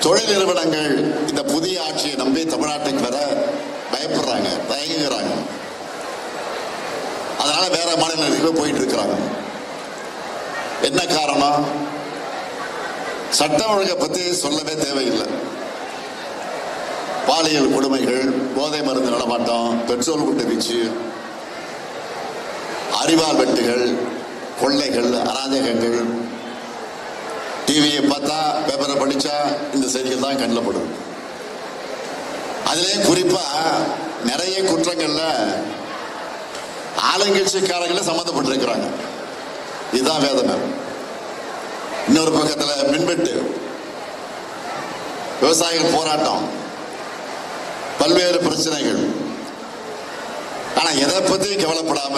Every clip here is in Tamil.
தொழில் நிறுவனங்கள் இந்த புதிய ஆட்சியை நம்பி தமிழ்நாட்டுக்கு வர பயப்படுறாங்க, தயங்குகிறாங்க. அதனால வேற மாநிலங்களுக்கு போயிட்டு இருக்கிறாங்க. என்ன காரணம்? சட்டம் ஒழுங்கை பத்தி சொல்லவே தேவையில்லை. பாலியல் கொடுமைகள், போதை மருந்து நடமாட்டம், பெட்ரோல் குண்டு வீச்சு, அறிவால் வெட்டுகள், கொள்ளைகள், அராஜகங்கள். டிவியை பார்த்தா, பேப்பரை படிச்சா இந்த செய்திகள் தான் கண்ணில் படும். அதுலேயும் குறிப்பா நிறைய குற்றங்கள்ல ஆளுங்கட்சிக்காரங்கள சம்பந்தப்பட்டிருக்கிறாங்க. இதுதான் வேதனை. இன்னொரு பக்கத்தில் மின்வெட்டு, விவசாயிகள் போராட்டம், பல்வேறு பிரச்சனைகள். ஆனா எதை பத்தி கவலைப்படாம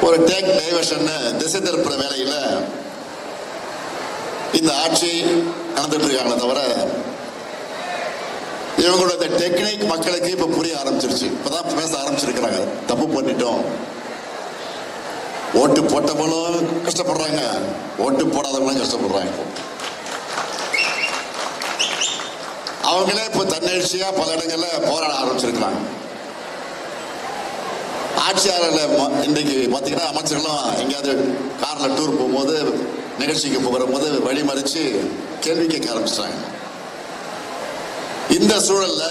ஒரு டேக் டைவர்ஷன், திசை திருப்புற வேலையில இந்த ஆட்சி நடந்துட்டு இருக்காங்களே தவிர இவங்களோட டெக்னிக் மக்களுக்கு இப்ப புரிய ஆரம்பிச்சிருச்சு. இப்பதான் பேச ஆரம்பிச்சிருக்கிறாங்க. தப்பு பண்ணிட்டோம். ஓட்டு போட்டவங்களும் கஷ்டப்படுறாங்க, ஓட்டு போடாதவங்களும் கஷ்டப்படுறாங்க. அவங்களே இப்ப தன்னெழுச்சியா பல இடங்கள்ல போராட ஆரம்பிச்சிருக்கிறாங்க. ஆட்சியாளர்கள் இன்றைக்கு பாத்தீங்கன்னா அமைச்சர்களும் எங்கேயாவது கார்ல டூர் போகும்போது, நிகழ்ச்சிக்கு போகிற போது வழிமறிச்சு கேள்வி கேட்க ஆரம்பிச்சிட்டாங்க. இந்த சூழல்ல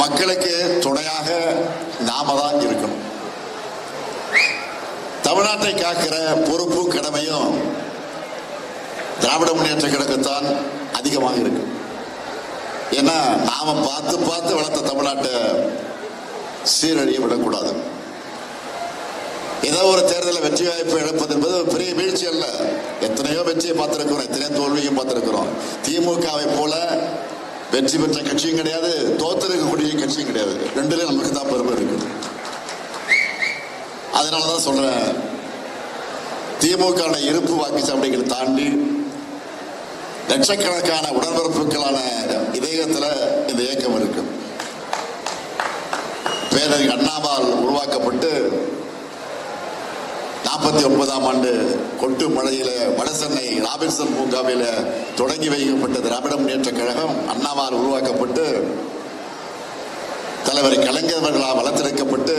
மக்களுக்கு துணையாக நாம தான் இருக்கணும். தமிழ்நாட்டை காக்கிற பொறுப்பு கடமையும் திராவிட முன்னேற்ற கழகத்தான் அதிகமாக இருக்கு. ஏன்னா நாம பார்த்து பார்த்து வளர்த்த தமிழ்நாட்டை சீரழிய விடக்கூடாது. ஏதோ ஒரு தேர்தலில் வெற்றி வாய்ப்பு இழப்பது என்பது பெரிய வீழ்ச்சி அல்ல. எத்தனையோ வெற்றியை பார்த்திருக்கிறோம், எத்தனையோ தோல்வியும் பார்த்திருக்கிறோம். திமுகவை போல வெற்றி பெற்ற கட்சியும் கிடையாது, தோத்திருக்கக்கூடிய கட்சியும் கிடையாது. ரெண்டுலயும் நமக்கு தான் பெருமை இருக்கு. அதனாலதான் சொல்றேன், திமுக இருப்பு வாக்குச்சாவடிகளை தாண்டி லட்சக்கணக்கான உடன்பிறப்புகளான இதயத்துல இந்த இயக்கம் இருக்கு. பேரறிஞர் அண்ணாவால் உருவாக்கப்பட்டு 49ஆம் ஆண்டு கொட்டு மழையில வடசென்னை ராபின்சன் பூங்காவில தொடங்கி வைக்கப்பட்ட திராவிட முன்னேற்ற கழகம் அண்ணாவால் உருவாக்கப்பட்டு தலைவர் கலைஞர்களால் வளர்த்தெடுக்கப்பட்டு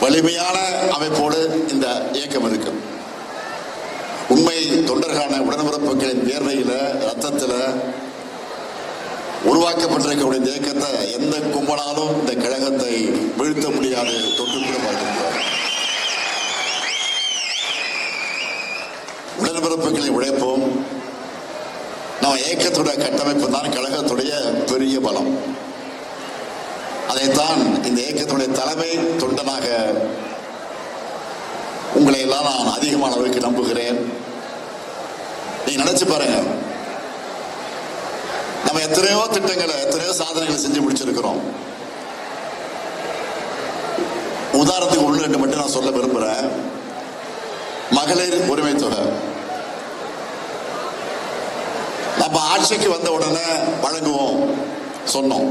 வலிமையான அமைப்போடு இந்த இயக்கம் இருக்கு. உண்மை தொண்டர்களான உடன்பிறப்புகளின் வேர்வையில, ரத்தத்துல உருவாக்கப்பட்டிருக்கக்கூடிய இந்த இயக்கத்தை எந்த கும்பலாலும் இந்த கழகத்தை வீழ்த்த முடியாது, தொட்டு கூட பார்க்க முடியாது. உடன்பிறப்புகளை உழைப்போம். நம்ம இயக்கத்துடைய கட்டமைப்பு தான் கழகத்துடைய பெரிய பலம். அதைத்தான் இந்த இயக்கத்துடைய தலைமை தொண்டனாக உங்களை எல்லாம் நான் அதிகமான அளவுக்கு நம்புகிறேன். நீங்க நினைச்சு பாருங்க, நம்ம எத்தனையோ திட்டங்களை, எத்தனையோ சாதனைகளை செஞ்சு முடிச்சிருக்கிறோம். உதாரணத்துக்கு ஒன்று ரெண்டு மட்டும் நான் சொல்ல விரும்புறேன். மகளிர் உரிமை தொகை நம்ம ஆட்சிக்கு வந்த உடனே வழங்குவோம் சொன்னோம்.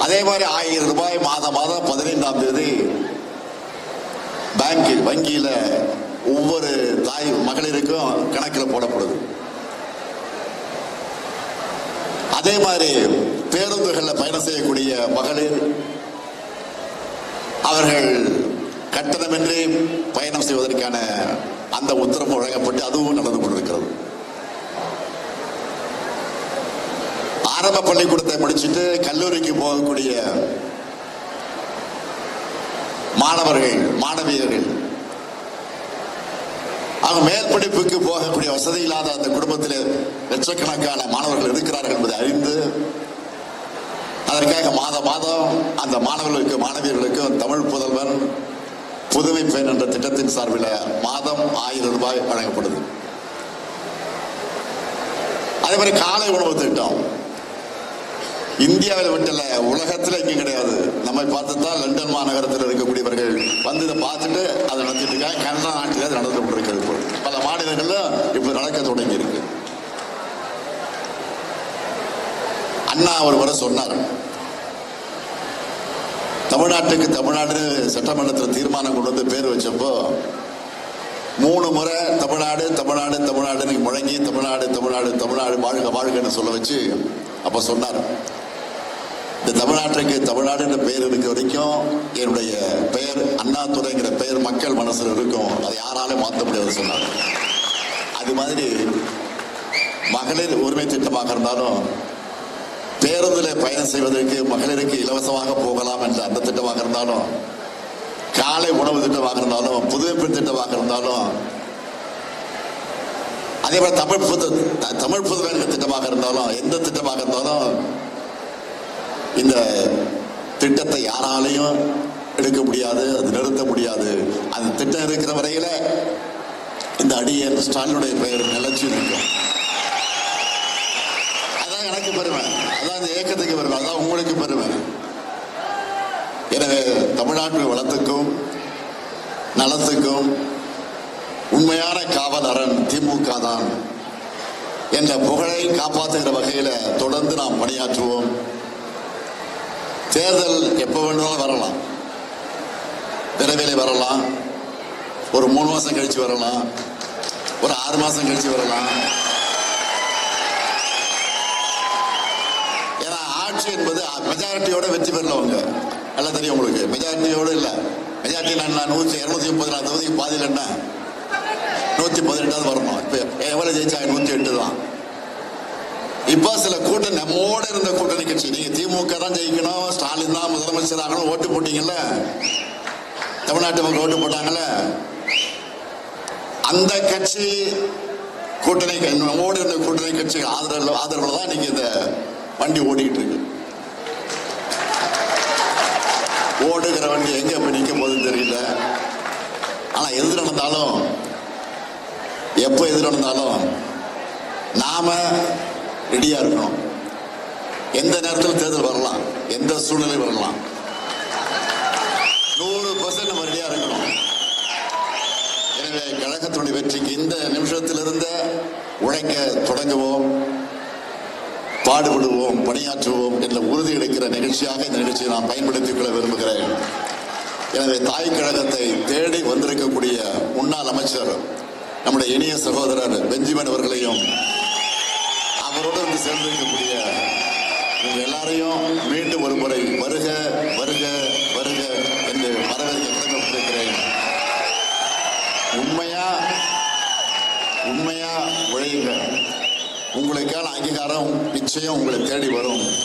அதே மாதிரி 1000 ரூபாய் மாதம் 15ஆம் தேதி பேங்கில், வங்கியில ஒவ்வொரு தாய் மகளிருக்கும் கணக்கில் போடப்படுது. அதே மாதிரி பேருந்துகளில் பயணம் செய்யக்கூடிய மகளிர் அவர்கள் கட்டணமின்றி பயணம் செய்வதற்கான அந்த உத்தரவு வழங்கப்பட்டு அதுவும் நடந்து கொண்டிருக்கிறது. ஆரம்ப பள்ளிக்கூடத்தை முடிச்சுட்டு கல்லூரிக்கு போகக்கூடிய மாணவர்கள், மாணவியர்கள், அவங்க மேல் படிப்புக்கு போகக்கூடிய வசதி இல்லாத அந்த குடும்பத்தில் லட்சக்கணக்கான மாணவர்கள் இருக்கிறார்கள் என்பதை அறிந்து அதற்காக மாதம் அந்த மாணவர்களுக்கு, மாணவியர்களுக்கு தமிழ் புதல்வன் புதுமை பெண் என்ற திட்டத்தின் சார்பில் மாதம் 1000 ரூபாய் வழங்கப்படுது. அதே மாதிரி காலை உணவு திட்டம் இந்தியாவில் விட்டல, உலகத்தில் எங்கேயும் கிடையாது. நம்மை பார்த்து தான் லண்டன் மாநகரத்தில் இருக்கக்கூடியவர்கள் வந்து இதை பார்த்துட்டு அதை நடத்திட்டு இருக்காங்க. கனடா நாட்டில் அது நடந்து கொண்டிருக்கிறது. பல மாநிலங்கள்ல இப்ப நடக்க தொடங்கி இருக்கு. அண்ணா ஒரு முறை சொன்னார், தமிழ்நாட்டுக்கு தமிழ்நாடு சட்டமன்றத்தில் தீர்மானம் கொண்டு வந்து பேர் வச்சப்போ 3 முறை தமிழ்நாடு தமிழ்நாடு தமிழ்நாடுன்னு முழங்கி தமிழ்நாடு தமிழ்நாடு தமிழ்நாடு வாழ்க வாழ்கன்னு சொல்ல வச்சு அப்ப சொன்னார், இந்த தமிழ்நாட்டுக்கு தமிழ்நாடுன்ற பெயர் இருக்க வரைக்கும் என்னுடைய பெயர் அண்ணாதுரைங்கிற பெயர் மக்கள் மனசுல இருக்கும், அதை யாராலும் மாற்ற முடியாது சொன்னார். அது மாதிரி மகளிர் உரிமை திட்டமாக இருந்தாலும், பேருந்தில் பயணம் செய்வதற்கு மகளிருக்கு இலவசமாக போகலாம் என்ற அந்த திட்டமாக இருந்தாலும், காலை உணவு திட்டமாக இருந்தாலும், புதுமைப்பெண் திட்டமாக இருந்தாலும், அதே போல தமிழ் புதுமை திட்டமாக இருந்தாலும், எந்த திட்டமாக இருந்தாலும் இந்த திட்டத்தை யாராலையும் எடுக்க முடியாது, அது நிறுத்த முடியாது. அந்த திட்டம் இருக்கிற வரையில இந்த அடியன் ஸ்டாலினுடைய பெயர் நிலைச்சு இருக்கும். அதான் எனக்கு பெருமை, அதான் இந்த இயக்கத்துக்கு பெருமை, அதான் உங்களுக்கு பெருமை. எனவே தமிழ்நாட்டு வளத்துக்கும் நலத்துக்கும் உண்மையான காவல் அரண் திமுக தான் என்ற புகழை காப்பாற்றுகிற வகையில தொடர்ந்து நாம் பணியாற்றுவோம். தேர்தல் எப்ப வேணும்னாலும் வரலாம், விரைவில் வரலாம், ஒரு 3 மாசம் கழிச்சு வரலாம், ஒரு 6 மாசம் கழிச்சு வரலாம். ஏன்னா ஆட்சி என்பது மெஜாரிட்டியோட வெற்றி பெறலவங்க நல்லா தெரியும் உங்களுக்கு. மெஜாரிட்டியோட இல்ல, மெஜாரிட்டி நான் 234 தொகுதிக்கு பாதியில் என்ன 118 வரணும். இப்ப எவ்வளவு ஜெயிச்சாங்க? 108 தான். இப்ப சில கூட்டணி நம்மோட இருந்த கூட்டணி கட்சி, நீங்க திமுக தான் ஜெயிக்கணும், ஸ்டாலின் தான் முதலமைச்சர் ஆகணும் ஓட்டு போட்டீங்கல்ல, தமிழ்நாட்டு மக்கள் ஓட்டு போட்டாங்கல்ல, அந்த கட்சி கூட்டணி நம்மோடு இருந்த கூட்டணி கட்சி ஆதரவுல தான் நீங்க இந்த வண்டி ஓடிக்கிட்டு இருக்கு. ஓடுகிற வண்டி எங்க இப்ப நிற்கும் போதுன்னு தெரியல. ஆனா எது நடந்தாலும், எப்ப எது நடந்தாலும் நாம ரெடியா இருக்கணும். எந்த நேரத்தில் தேர்தல் வரலாம், எந்த சூழ்நிலை வரலாம், 100% நம்ம ரெடியா இருக்கணும். எனவே கழகத்தினுடைய வெற்றிக்கு இந்த நிமிஷத்திலிருந்து உழைக்க தொடங்குவோம், பாடுபடுவோம், பணியாற்றுவோம் என்ற உறுதி எடுக்கிற நிகழ்ச்சியாக இந்த நிகழ்ச்சியை நான் பயன்படுத்திக் கொள்ள விரும்புகிறேன். எனவே தாய் கழகத்தை தேடி வந்திருக்கக்கூடிய முன்னாள் அமைச்சர் நம்முடைய இனிய சகோதரர் பெஞ்சமின் அவர்களையும், அவரோடு சேர்ந்திருக்கக்கூடிய எல்லாரையும் மீண்டும் ஒரு முறை